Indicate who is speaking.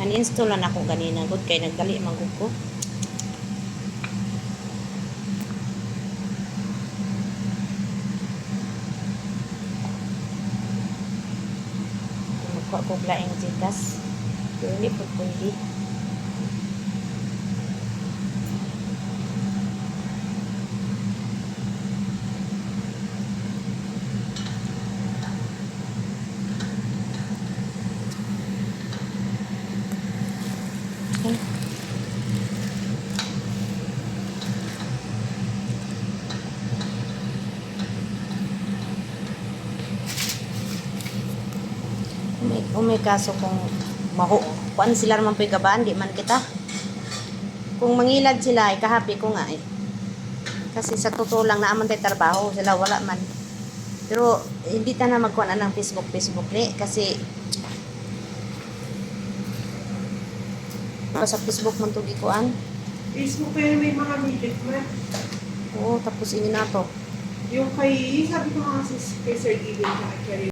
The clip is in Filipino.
Speaker 1: Uninstall na ako ganina. Good kay nagdali magug ko. Magkuha ko laing Gcash. Hindi po pwede. Kung may kaso kung kuan sila naman po ikabaan, di man kita. Kung mangilad sila, ikahappy ko nga eh. Kasi sa totoo lang naaman tayo trabaho, sila wala man. Pero hindi ta na magkuan ng Facebook ni kasi sa Facebook man to gikuan.
Speaker 2: Facebook pero may mga midget man.
Speaker 1: Oo, tapos ini na to.
Speaker 2: Yung kay, sabi ko nga kay Sir Gideon, kay